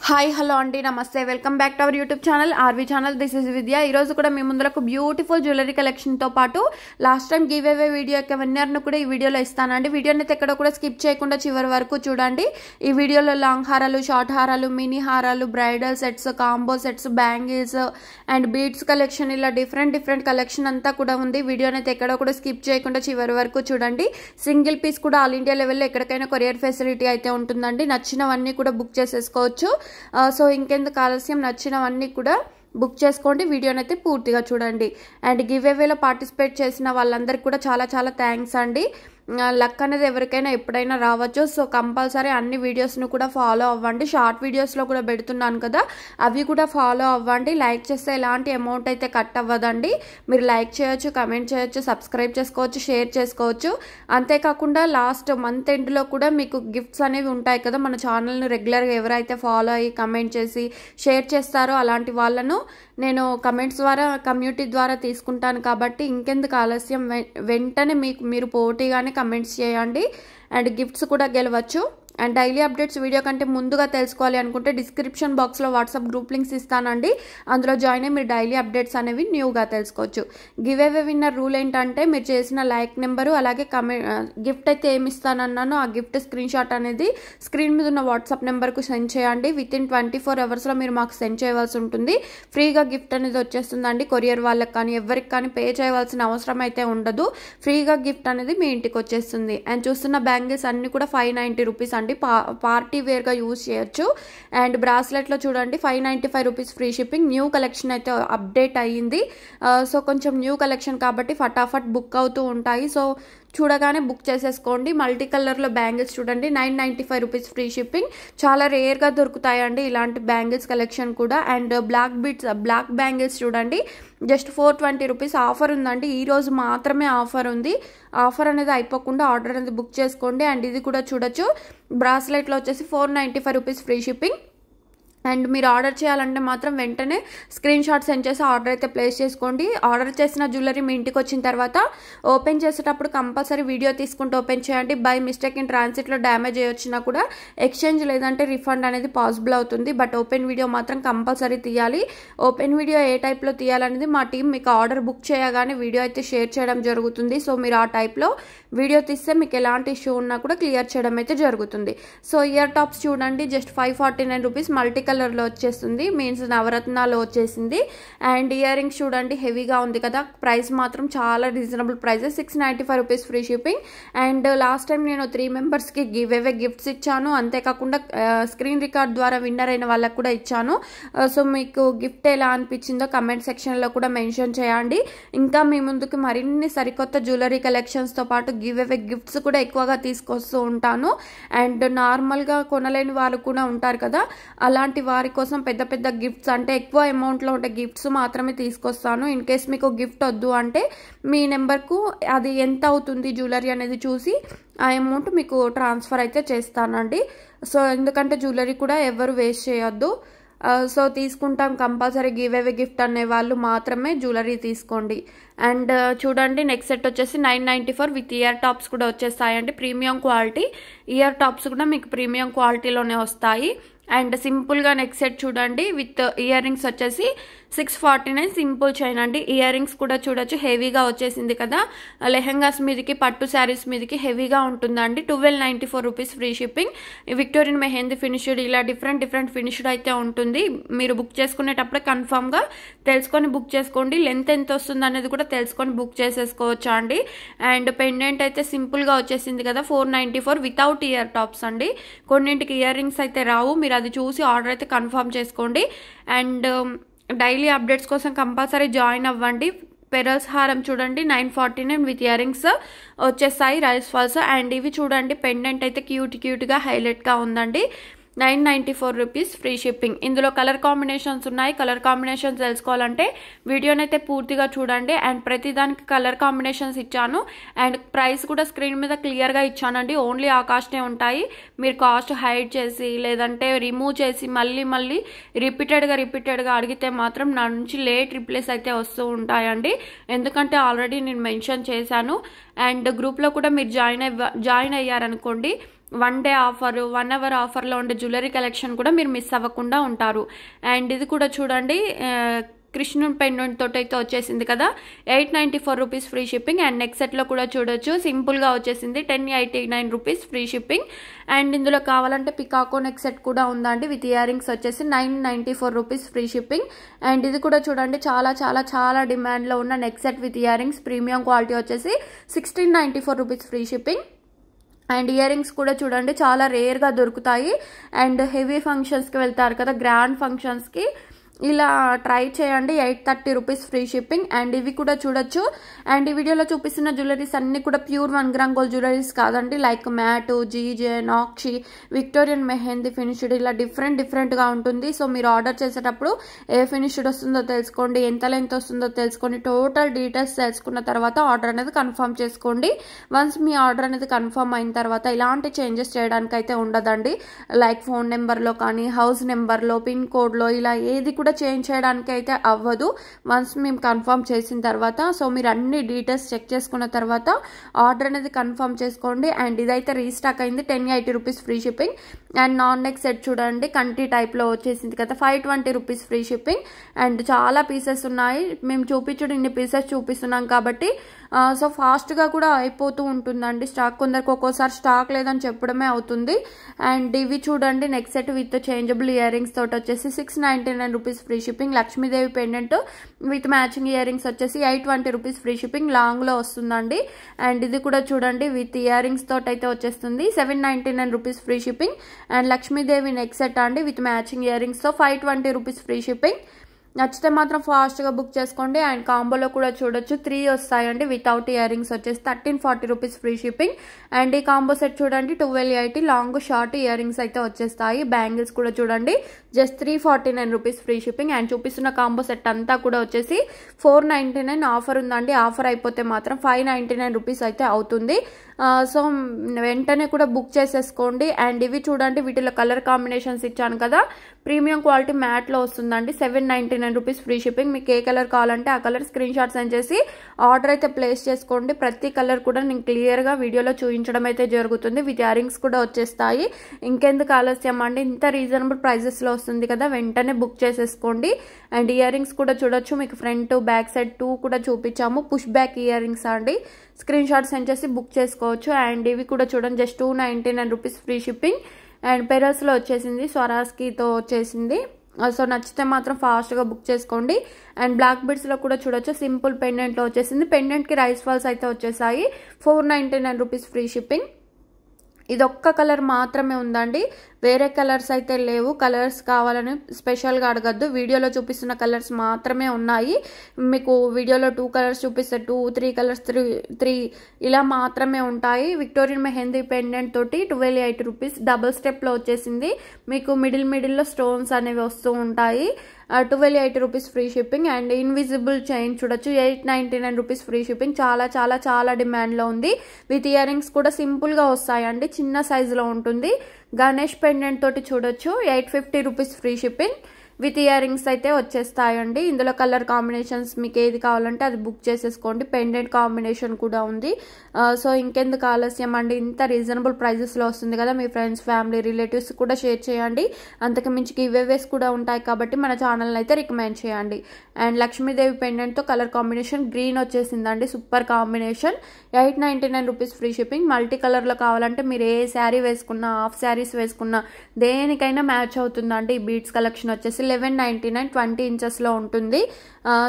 Hi hello అండి నమస్తే welcome back to our YouTube channel RV channel. This is Vidya. ఈరోజు కూడా మీ ముందులకు బ్యూటిఫుల్ జ్యువెలరీ కలెక్షన్తో పాటు last time giveaway video యొక్క విన్నర్ను కూడా ఈ వీడియోలో ఇస్తానండి. వీడియోని అయితే ఎక్కడ కూడా స్కిప్ చేయకుండా చివరి వరకు చూడండి. ఈ వీడియోలో లాంగ్ హారాలు, షార్ట్ హారాలు, మినీ హారాలు, bridal sets, combo sets, bangles and beads collection, ఇలా డిఫరెంట్ కలెక్షన్ అంతా కూడా ఉంది. వీడియోని అయితే ఎక్కడ కూడా స్కిప్ చేయకుండా చివరి వరకు చూడండి. సింగిల్ పీస్ కూడా ఆల్ ఇండియా లెవెల్లో ఎక్కడికైనా కొరియర్ ఫెసిలిటీ అయితే ఉంటుందండి. నచ్చినవన్నీ కూడా బుక్ చేసేసుకోవచ్చు. సో ఇంకెందుకు ఆలస్యం, నచ్చినవన్నీ కూడా బుక్ చేసుకోండి. వీడియోని అయితే పూర్తిగా చూడండి. అండ్ గివ్ అవేలో పార్టిసిపేట్ చేసిన వాళ్ళందరికీ కూడా చాలా థ్యాంక్స్ అండి. లక్ అనేది ఎవరికైనా ఎప్పుడైనా రావచ్చు. సో కంపల్సరీ అన్ని వీడియోస్ను కూడా ఫాలో అవ్వండి. షార్ట్ వీడియోస్లో కూడా పెడుతున్నాను కదా, అవి కూడా ఫాలో అవ్వండి. లైక్ చేస్తే ఎలాంటి అమౌంట్ అయితే కట్ అవ్వదండి. మీరు లైక్ చేయొచ్చు, కమెంట్ చేయొచ్చు, సబ్స్క్రైబ్ చేసుకోవచ్చు, షేర్ చేసుకోవచ్చు. అంతేకాకుండా లాస్ట్ మంత్ ఎండ్లో కూడా మీకు గిఫ్ట్స్ అనేవి ఉంటాయి కదా. మన ఛానల్ని రెగ్యులర్గా ఎవరైతే ఫాలో అయ్యి కమెంట్ చేసి షేర్ చేస్తారో అలాంటి వాళ్ళను నేను కమెంట్స్ ద్వారా, కమ్యూనిటీ ద్వారా తీసుకుంటాను. కాబట్టి ఇంకెందుకు ఆలస్యం, వెంటనే మీరు పోటీగానే కమెంట్స్ చేయండి అండ్ గిఫ్ట్స్ కూడా గెలవచ్చు. అండ్ డైలీ అప్డేట్స్ వీడియో కంటే ముందుగా తెలుసుకోవాలి అనుకుంటే డిస్క్రిప్షన్ బాక్స్లో వాట్సాప్ గ్రూప్ లింక్స్ ఇస్తానండి. అందులో జాయిన్ అయ్యి మీరు డైలీ అప్డేట్స్ అనేవి న్యూగా తెలుసుకోవచ్చు. గివ్ అవే విన్నర్ రూల్ ఏంటంటే మీరు చేసిన లైక్ నెంబరు అలాగే గిఫ్ట్ అయితే ఏమి ఇస్తానన్నానో ఆ గిఫ్ట్ స్క్రీన్ షాట్ అనేది స్క్రీన్ మీద ఉన్న వాట్సాప్ నెంబర్కు సెండ్ చేయండి. విత్ ఇన్ 24 అవర్స్లో మీరు మాకు సెండ్ చేయవలసి ఉంటుంది. ఫ్రీగా గిఫ్ట్ అనేది వచ్చేస్తుందండి. కొరియర్ వాళ్ళకి కానీ ఎవరికి కానీ పే చేయవలసిన అవసరం అయితే ఉండదు. ఫ్రీగా గిఫ్ట్ అనేది మీ ఇంటికి వచ్చేస్తుంది. అండ్ చూస్తున్న బ్యాంగిల్స్ అన్ని కూడా 590 రూపీస్ అండి. పార్టీ వేర్గా యూజ్ చేయొచ్చు. అండ్ బ్రాస్లెట్లో చూడండి 595 rupees free shipping. New collection అయితే అప్డేట్ అయ్యింది. సో కొంచెం న్యూ కలెక్షన్ కాబట్టి ఫటాఫట్ బుక్ అవుతూ ఉంటాయి. సో చూడగానే బుక్ చేసేసుకోండి. మల్టీ కలర్లో బ్యాంగిల్స్ చూడండి 995 రూపీస్ ఫ్రీ షిప్పింగ్. చాలా రేర్గా దొరుకుతాయండి ఇలాంటి బ్యాంగిల్స్ కలెక్షన్ కూడా. అండ్ బ్లాక్ బ్యాంగిల్స్ చూడండి జస్ట్ 420 రూపీస్ ఆఫర్ ఉందండి. ఈ రోజు మాత్రమే ఆఫర్ ఉంది. ఆఫర్ అనేది అయిపోకుండా ఆర్డర్ అనేది బుక్ చేసుకోండి. అండ్ ఇది కూడా చూడొచ్చు, బ్రాస్లెట్లో వచ్చేసి 495 రూపీస్ ఫ్రీ షిప్పింగ్. అండ్ మీరు ఆర్డర్ చేయాలంటే మాత్రం వెంటనే స్క్రీన్ షాట్ సెండ్ చేసి ఆర్డర్ అయితే ప్లేస్ చేసుకోండి. ఆర్డర్ చేసిన జ్యువెలరీ మీ ఇంటికి వచ్చిన తర్వాత ఓపెన్ చేసేటప్పుడు కంపల్సరీ వీడియో తీసుకుంటూ ఓపెన్ చేయండి. బై మిస్టేక్ ఇన్ ట్రాన్సిట్లో డ్యామేజ్ అయ్యి వచ్చినా కూడా ఎక్స్చేంజ్ లేదంటే రిఫండ్ అనేది పాసిబుల్ అవుతుంది. బట్ ఓపెన్ వీడియో మాత్రం కంపల్సరీ తీయాలి. ఓపెన్ వీడియో ఏ టైప్లో తీయాలనేది మా టీం మీకు ఆర్డర్ బుక్ చేయగానే వీడియో అయితే షేర్ చేయడం జరుగుతుంది. సో మీరు ఆ టైప్లో వీడియో తీస్తే మీకు ఎలాంటి ఇష్యూ ఉన్నా కూడా క్లియర్ చేయడం అయితే జరుగుతుంది. సో ఇయర్ టాప్స్ చూడండి జస్ట్ 549 రూపీస్ మల్టీ కలర్లో వచ్చేస్తుంది. మీన్స్ నవరత్నాలు వచ్చేసింది. అండ్ ఇయర్ రింగ్స్ చూడండి హెవీగా ఉంది కదా, ప్రైస్ మాత్రం చాలా reasonable price, 695 rupees free shipping. And last time నేను 3 మెంబర్స్కి గివ్ అవే గిఫ్ట్స్ ఇచ్చాను. అంతేకాకుండా స్క్రీన్ రికార్డ్ ద్వారా విన్నర్ అయిన వాళ్ళకు కూడా ఇచ్చాను. సో మీకు గిఫ్ట్ ఎలా అనిపించిందో కమెంట్ సెక్షన్లో కూడా మెన్షన్ చేయండి. ఇంకా మీ ముందుకు మరిన్ని సరికొత్త జ్యువెలరీ కలెక్షన్స్తో పాటు గివ్ అవే గిఫ్ట్స్ కూడా ఎక్కువగా తీసుకొస్తూ ఉంటాను. అండ్ నార్మల్గా కొనలేని వాళ్ళు కూడా ఉంటారు కదా, అలాంటి వారి కోసం పెద్ద గిఫ్ట్స్ అంటే ఎక్కువ అమౌంట్లో ఉండే గిఫ్ట్స్ మాత్రమే తీసుకొస్తాను. ఇన్ కేస్ మీకు గిఫ్ట్ వద్దు అంటే మీ నెంబర్కు అది ఎంత అవుతుంది జ్యువెలరీ అనేది చూసి ఆ అమౌంట్ మీకు ట్రాన్స్ఫర్ అయితే చేస్తానండి. సో ఎందుకంటే జ్యువెలరీ కూడా ఎవరు వేస్ట్ చేయొద్దు. సో తీసుకుంటాం కంపల్సరీ గివ్ అవే గిఫ్ట్ అనే వాళ్ళు మాత్రమే జ్యువెలరీ తీసుకోండి. అండ్ చూడండి నెక్స్ట్ సెట్ వచ్చేసి 994 విత్ ఇయర్ టాప్స్ కూడా వచ్చేస్తాయండి. ప్రీమియం క్వాలిటీ ఇయర్ టాప్స్ కూడా మీకు ప్రీమియం క్వాలిటీలోనే వస్తాయి. అండ్ సింపుల్గా నెక్స్ట్ సెట్ చూడండి విత్ ఇయర్ రింగ్స్ వచ్చేసి 649 సింపుల్ చైన్ అండి. ఇయర్ రింగ్స్ కూడా చూడొచ్చు హెవీగా వచ్చేసింది కదా, లెహెంగాస్ మీదకి పట్టు శారీస్ మీదకి హెవీగా ఉంటుందండి. 1294 rupees free shipping. Victorian mehndi finished, ఇలా డిఫరెంట్ ఫినిష్డ్ అయితే ఉంటుంది. మీరు బుక్ చేసుకునేటప్పుడే కన్ఫామ్గా తెలుసుకొని బుక్ చేసుకోండి. లెంత్ ఎంత వస్తుంది అనేది కూడా తెలుసుకొని బుక్ చేసేసుకోవచ్చు అండి. అండ్ పెండెంట్ అయితే సింపుల్గా వచ్చేసింది కదా 494 వితౌట్ ఇయర్ టాప్స్ అండి. కొన్నింటికి ఇయర్ రింగ్స్ అయితే రావు, మీరు అది చూసి ఆర్డర్ అయితే కన్ఫర్మ్ చేసుకోండి. అండ్ డైలీ అప్డేట్స్ కోసం కంపల్సరీ జాయిన్ అవ్వండి. పెరల్స్ హారం చూడండి 949 విత్ ఇయర్ రింగ్స్ వచ్చేస్తాయి, రైస్ ఫాల్స్. అండ్ ఇవి చూడండి పెండెంట్ అయితే క్యూట్గా హైలైట్గా ఉందండి. 994 రూపీస్ ఫ్రీ షిప్పింగ్. ఇందులో కలర్ కాంబినేషన్స్ ఉన్నాయి. కలర్ కాంబినేషన్స్ తెలుసుకోవాలంటే వీడియోనైతే పూర్తిగా చూడండి. అండ్ ప్రతిదానికి కలర్ కాంబినేషన్స్ ఇచ్చాను. అండ్ ప్రైస్ కూడా స్క్రీన్ మీద క్లియర్గా ఇచ్చానండి. ఓన్లీ ఆ కాస్టే ఉంటాయి. మీరు కాస్ట్ హైడ్ చేసి లేదంటే రిమూవ్ చేసి మళ్ళీ రిపీటెడ్గా అడిగితే మాత్రం నా నుంచి లేట్ రిప్లేస్ అయితే వస్తూ ఉంటాయండి. ఎందుకంటే ఆల్రెడీ నేను మెన్షన్ చేశాను. అండ్ గ్రూప్లో కూడా మీరు జాయిన్ అయ్యారనుకోండి 1 డే ఆఫర్ 1 అవర్ ఆఫర్లో ఉండే జ్యువెలరీ కలెక్షన్ కూడా మీరు మిస్ అవ్వకుండా ఉంటారు. అండ్ ఇది కూడా చూడండి కృష్ణుని పెండెంట్ తోటి అయితే వచ్చేసింది కదా, 894 rupees free shipping. And next సెట్లో కూడా చూడొచ్చు సింపుల్గా వచ్చేసింది 1089 రూపీస్ ఫ్రీ షిప్పింగ్. అండ్ ఇందులో కావాలంటే పికాకో నెక్ సెట్ కూడా ఉందండి విత్ ఇయర్ రింగ్స్ వచ్చేసి 994 రూపీస్ ఫ్రీ షిప్పింగ్. అండ్ ఇది కూడా చూడండి చాలా చాలా చాలా డిమాండ్లో ఉన్న neck set with ear rings premium quality వచ్చేసి 1694 rupees free shipping. And ear rings కూడా చూడండి చాలా రేర్గా దొరుకుతాయి. అండ్ హెవీ ఫంక్షన్స్కి వెళ్తారు కదా, గ్రాండ్ ఫంక్షన్స్కి ఇలా ట్రై చేయండి. 830 రూపీస్ ఫ్రీ షిప్పింగ్. అండ్ ఇవి కూడా చూడొచ్చు. అండ్ ఈ వీడియోలో చూపిస్తున్న జ్యువెలరీస్ అన్ని కూడా ప్యూర్ 1 గ్రామ్ గోల్డ్ జ్యువెలరీస్ కాదండి. Like matte, GJ, nakshi, Victorian mehndi finished ఇలా డిఫరెంట్గా ఉంటుంది. సో మీరు ఆర్డర్ చేసేటప్పుడు ఏ ఫినిష్డ్ వస్తుందో తెలుసుకోండి, ఎంత లెంత్ వస్తుందో తెలుసుకోండి, టోటల్ డీటెయిల్స్ తెలుసుకున్న తర్వాత ఆర్డర్ అనేది కన్ఫర్మ్ చేసుకోండి. వన్స్ మీ ఆర్డర్ అనేది కన్ఫర్మ్ అయిన తర్వాత ఇలాంటి చేంజెస్ చేయడానికి అయితే ఉండదండి. లైక్ ఫోన్ నెంబర్లో కానీ, హౌస్ నెంబర్లో, పిన్ కోడ్లో ఇలా ఏది కూడా చేంజ్ చేయడానికి అయితే అవ్వదు వన్స్ మేము కన్ఫర్మ్ చేసిన తర్వాత. సో మీరు అన్ని డీటెయిల్స్ చెక్ చేసుకున్న తర్వాత ఆర్డర్ అనేది కన్ఫర్మ్ చేసుకోండి. అండ్ ఇదైతే రీస్టాక్ అయింది 1080 rupees free shipping. And non neck set చూడండి కంటి టైప్లో వచ్చేసింది కదా, 520 రూపీస్ ఫ్రీ షిప్పింగ్. అండ్ చాలా పీసెస్ ఉన్నాయి, మేము చూపించడం ఇన్ని పీసెస్ చూపిస్తున్నాం కాబట్టి సో ఫాస్ట్గా కూడా అయిపోతూ ఉంటుందండి స్టాక్. కొందరికి ఒక్కోసారి స్టాక్ లేదని చెప్పడమే అవుతుంది. అండ్ ఇవి చూడండి neck set with changeable ear rings తోటి వచ్చేసి 699 rupees free shipping. Lakshmidevi pendant with matching ear rings వచ్చేసి 820 రూపీస్ ఫ్రీ షిప్పింగ్. లాంగ్లో వస్తుందండి. అండ్ ఇది కూడా చూడండి విత్ ఇయర్ రింగ్స్ తోటి అయితే వచ్చేస్తుంది 799 rupees free shipping. And Lakshmidevi neck set అండి విత్ మ్యాచింగ్ ఇయర్ రింగ్స్తో 520 రూపీస్ ఫ్రీ షిప్పింగ్. నచ్చితే మాత్రం ఫాస్ట్గా బుక్ చేసుకోండి. అండ్ కాంబోలో కూడా చూడొచ్చు 3 వస్తాయండి వితౌట్ ఇయర్ రింగ్స్ వచ్చేసి 1340 రూపీస్ ఫ్రీ షిప్పింగ్. అండ్ ఈ కాంబో సెట్ చూడండి 1280 లాంగ్ షార్ట్ ఇయర్ రింగ్స్ అయితే వచ్చేస్తాయి. బ్యాంగిల్స్ కూడా చూడండి just 349 rupees free shipping. And చూపిస్తున్న కాంబో సెట్ అంతా కూడా వచ్చేసి 499 ఆఫర్ ఉందండి. ఆఫర్ అయిపోతే మాత్రం 599 రూపీస్ అయితే అవుతుంది. సో వెంటనే కూడా బుక్ చేసేసుకోండి. అండ్ ఇవి చూడండి వీటిలో కలర్ కాంబినేషన్స్ ఇచ్చాను కదా, ప్రీమియం క్వాలిటీ మ్యాట్లో వస్తుందండి 799 రూపీస్ ఫ్రీ షిప్పింగ్. మీకు ఏ కలర్ కావాలంటే ఆ కలర్ స్క్రీన్ షాట్ సెండ్ చేసి ఆర్డర్ అయితే ప్లేస్ చేసుకోండి. ప్రతి కలర్ కూడా నేను క్లియర్గా వీడియోలో చూపించడం అయితే జరుగుతుంది. విత్ ఇయర్ రింగ్స్ కూడా వచ్చేస్తాయి. ఇంకెందుకు ఆలస్యం అండి, ఇంత రీజనబుల్ ప్రైజెస్లో వస్తుంది కదా, వెంటనే బుక్ చేసేసుకోండి. అండ్ ఇయర్ రింగ్స్ కూడా చూడొచ్చు, మీకు ఫ్రంట్ బ్యాక్ సైడ్ 2 కూడా చూపించాము. పుష్ బ్యాక్ ఇయర్ రింగ్స్ అండి, స్క్రీన్ షాట్ సెండ్ చేసి బుక్ చేసుకోవచ్చు. అండ్ ఇవి కూడా చూడండి just 299 rupees free shipping. And పెరల్స్లో వచ్చేసింది, స్వరాస్కీతో వచ్చేసింది. సో నచ్చితే మాత్రం ఫాస్ట్గా బుక్ చేసుకోండి. అండ్ బ్లాక్ బిడ్స్లో కూడా చూడొచ్చు సింపుల్ పెండెంట్లో వచ్చేసింది. పెండెంట్కి రైస్ ఫాల్స్ అయితే వచ్చేసాయి 499 రూపీస్ ఫ్రీ షిప్పింగ్. ఇది ఒక్క కలర్ మాత్రమే ఉందండి, వేరే కలర్స్ అయితే లేవు. కలర్స్ కావాలని స్పెషల్గా అడగద్దు, వీడియోలో చూపిస్తున్న కలర్స్ మాత్రమే ఉన్నాయి. మీకు వీడియోలో 2 కలర్స్ చూపిస్తే 2, 3 కలర్స్ 3 ఇలా మాత్రమే ఉంటాయి. విక్టోరియన్ మెహందీ పెండెంట్ తోటి 1280 రూపీస్ డబుల్ స్టెప్లో వచ్చేసింది. మీకు మిడిల్లో స్టోన్స్ అనేవి వస్తూ ఉంటాయి. 1280 rupees free shipping. And invisible chain చూడొచ్చు 899 రూపీస్ ఫ్రీ షిప్పింగ్. చాలా చాలా చాలా డిమాండ్లో ఉంది. విత్ ఇయర్ రింగ్స్ కూడా సింపుల్గా వస్తాయండి, చిన్న సైజులో ఉంటుంది. గణేష్ పెండెంట్ తోటి చూడొచ్చు 850 rupees free shipping. With ear rings అయితే వచ్చేస్తాయండి. ఇందులో కలర్ కాంబినేషన్స్ మీకు ఏది కావాలంటే అది బుక్ చేసేసుకోండి. పెండెంట్ కాంబినేషన్ కూడా ఉంది. సో ఇంకెందుకు ఆలస్యం అండి, ఇంత రీజనబుల్ ప్రైజెస్లో వస్తుంది కదా, మీ ఫ్రెండ్స్ ఫ్యామిలీ రిలేటివ్స్ కూడా షేర్ చేయండి. అంతకు మించి గివ్అవేస్ కూడా ఉంటాయి కాబట్టి మన ఛానల్ని అయితే రికమెండ్ చేయండి. అండ్ లక్ష్మీదేవి పెండెంట్తో కలర్ కాంబినేషన్ గ్రీన్ వచ్చేసిందండి, super combination 899 rupees free shipping. Multi కలర్లో కావాలంటే మీరు ఏ శారీ వేసుకున్నా, హాఫ్ శారీస్ వేసుకున్నా దేనికైనా మ్యాచ్ అవుతుందండి. ఈ బీడ్స్ కలెక్షన్ వచ్చేసి 1199 20 ఇంచెస్లో ఉంటుంది.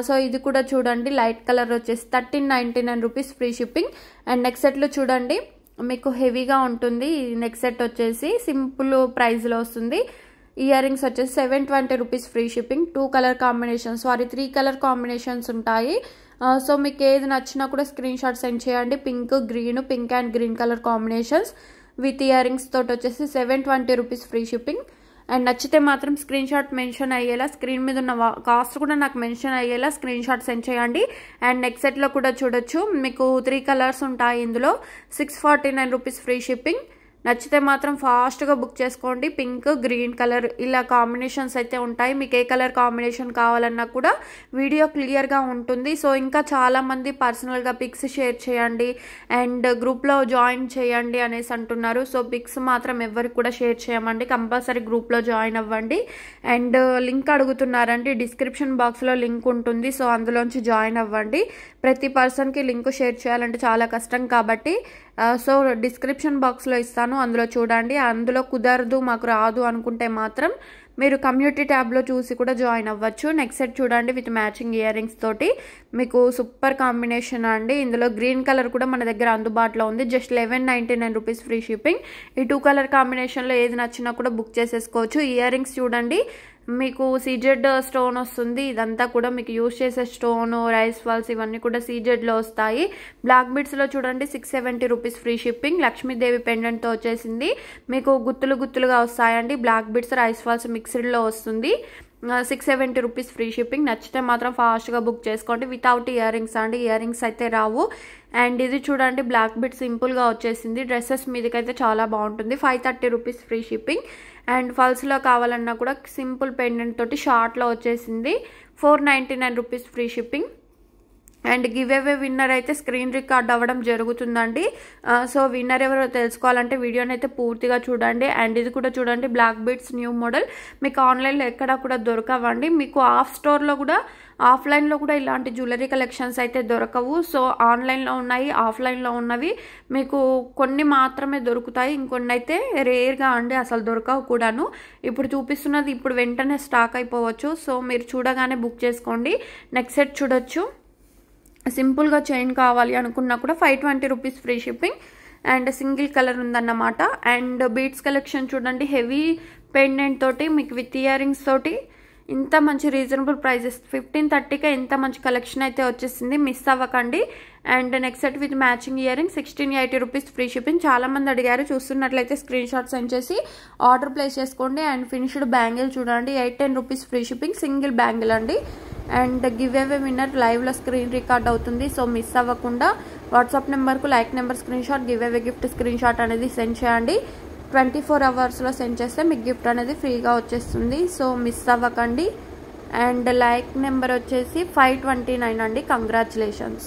సో ఇది కూడా చూడండి లైట్ కలర్ వచ్చేసి 1399 rupees free shipping. And next సెట్లో చూడండి మీకు హెవీగా ఉంటుంది. నెక్స్ట్ సెట్ వచ్చేసి సింపుల్ ప్రైస్లో వస్తుంది. ఇయర్ రింగ్స్ వచ్చేసి 720 rupees free shipping. 2 colour combinations 3 colour combinations ఉంటాయి. సో మీకు ఏది నచ్చినా కూడా స్క్రీన్ షాట్ సెండ్ చేయండి. Pink and green colour combinations with ear rings తోటి వచ్చేసి 720 రూపీస్ ఫ్రీ షిప్పింగ్. అండ్ నచ్చితే మాత్రం స్క్రీన్ షాట్ మెన్షన్ అయ్యేలా, స్క్రీన్ మీద ఉన్న కాస్ట్ కూడా నాకు మెన్షన్ అయ్యేలా స్క్రీన్ షాట్ సెండ్ చేయండి. అండ్ నెక్స్ట్ సెట్లో కూడా చూడొచ్చు మీకు 3 కలర్స్ ఉంటాయి. ఇందులో 649 రూపీస్ ఫ్రీ షిప్పింగ్. నచ్చితే మాత్రం ఫాస్ట్గా బుక్ చేసుకోండి. పింక్ గ్రీన్ కలర్ ఇలా కాంబినేషన్స్ అయితే ఉంటాయి. మీకు ఏ కలర్ కాంబినేషన్ కావాలన్నా కూడా వీడియో క్లియర్గా ఉంటుంది. సో ఇంకా చాలామంది పర్సనల్గా పిక్స్ షేర్ చేయండి అండ్ గ్రూప్లో జాయిన్ చేయండి అనేసి అంటున్నారు. సో పిక్స్ మాత్రం ఎవరికి కూడా షేర్ చేయమండి, కంపల్సరీ గ్రూప్లో జాయిన్ అవ్వండి. అండ్ లింక్ అడుగుతున్నారండి, డిస్క్రిప్షన్ బాక్స్లో లింక్ ఉంటుంది. సో అందులోంచి జాయిన్ అవ్వండి. ప్రతి పర్సన్కి లింక్ షేర్ చేయాలంటే చాలా కష్టం కాబట్టి సో డిస్క్రిప్షన్ బాక్స్లో ఇస్తాను, అందులో చూడండి. అందులో కుదరదు మాకు రాదు అనుకుంటే మాత్రం మీరు కమ్యూనిటీ ట్యాబ్లో చూసి కూడా జాయిన్ అవ్వచ్చు. నెక్స్ట్ సెట్ చూడండి విత్ మ్యాచింగ్ ఇయర్ రింగ్స్ తోటి మీకు సూపర్ కాంబినేషన్ అండి. ఇందులో గ్రీన్ కలర్ కూడా మన దగ్గర అందుబాటులో ఉంది. Just 1199 rupees free shipping. ఈ 2 కలర్ కాంబినేషన్లో ఏది నచ్చినా కూడా బుక్ చేసేసుకోవచ్చు. ఇయర్ రింగ్స్ చూడండి మీకు సీజెడ్ స్టోన్ వస్తుంది. ఇదంతా కూడా మీకు యూజ్ చేసే స్టోన్, రైస్ ఫాల్స్ ఇవన్నీ కూడా సీజెడ్లో వస్తాయి. బ్లాక్ బిడ్స్లో చూడండి 670 రూపీస్ ఫ్రీ షిప్పింగ్. లక్ష్మీదేవి పెండెంట్తో వచ్చేసింది. మీకు గుత్తులు గుత్తులుగా వస్తాయండి. బ్లాక్ బిడ్స్ రైస్ ఫాల్స్ మిక్స్డ్లో వస్తుంది. 670 రూపీస్ ఫ్రీ షిప్పింగ్. నచ్చితే మాత్రం ఫాస్ట్గా బుక్ చేసుకోండి. వితౌట్ ఇయర్ రింగ్స్ అండి, ఇయర్ రింగ్స్ అయితే రావు. అండ్ ఇది చూడండి బ్లాక్ బిడ్ సింపుల్గా వచ్చేసింది. డ్రెస్సెస్ మీదకైతే చాలా బాగుంటుంది. 530 రూపీస్ ఫ్రీ షిప్పింగ్. అండ్ ఫల్స్లో కావాలన్నా కూడా సింపుల్ పెండెంట్ తోటి షార్ట్లో వచ్చేసింది. 499 rupees free shipping. And give away winner అయితే స్క్రీన్ రికార్డ్ అవ్వడం జరుగుతుందండి. సో విన్నర్ ఎవరో తెలుసుకోవాలంటే వీడియోని అయితే పూర్తిగా చూడండి. అండ్ ఇది కూడా చూడండి బ్లాక్ బిడ్స్ న్యూ మోడల్. మీకు ఆన్లైన్లో ఎక్కడా కూడా దొరకవండి. మీకు ఆఫ్ స్టోర్లో కూడా ఆఫ్లైన్లో కూడా ఇలాంటి జ్యువెలరీ కలెక్షన్స్ అయితే దొరకవు. సో ఆన్లైన్లో ఉన్నాయి, ఆఫ్లైన్లో ఉన్నవి మీకు కొన్ని మాత్రమే దొరుకుతాయి. ఇంకొన్ని అయితే రేర్గా అండి, అసలు దొరకవు కూడాను. ఇప్పుడు చూపిస్తున్నది ఇప్పుడు వెంటనే స్టాక్ అయిపోవచ్చు. సో మీరు చూడగానే బుక్ చేసుకోండి. నెక్స్ట్ సెట్ చూడొచ్చు. సింపుల్గా చైన్ కావాలి అనుకున్నా కూడా 520 rupees free shipping. And single colour ఉందన్నమాట. అండ్ బీడ్స్ కలెక్షన్ చూడండి హెవీ పెండెంట్ తోటి మీకు విత్ ఇయర్ రింగ్స్ తోటి ఇంత మంచి రీజనబుల్ ప్రైజెస్ 1530కే ఇంత మంచి కలెక్షన్ అయితే వచ్చేసింది. మిస్ అవ్వకండి. And next set with matching ear ring 1680 rupees free shipping. చాలా మంది అడిగారు, చూస్తున్నట్లయితే స్క్రీన్ షాట్ సెండ్ చేసి ఆర్డర్ ప్లేస్ చేసుకోండి. అండ్ ఫినిష్డ్ బ్యాంగిల్ చూడండి 810 rupees free shipping. Single bangle అండి. అండ్ గివ్ అవే విన్నర్ లైవ్లో స్క్రీన్ రికార్డ్ అవుతుంది. సో మిస్ అవ్వకుండా వాట్సాప్ నెంబర్కు like number screen shot, give away gift screen shot అనేది send చేయండి. 24 అవర్స్లో సెండ్ చేస్తే మీకు గిఫ్ట్ అనేది ఫ్రీగా వచ్చేస్తుంది. సో మిస్ అవ్వకండి. అండ్ లైక్ నెంబర్ వచ్చేసి 529 అండి. కంగ్రాచులేషన్స్.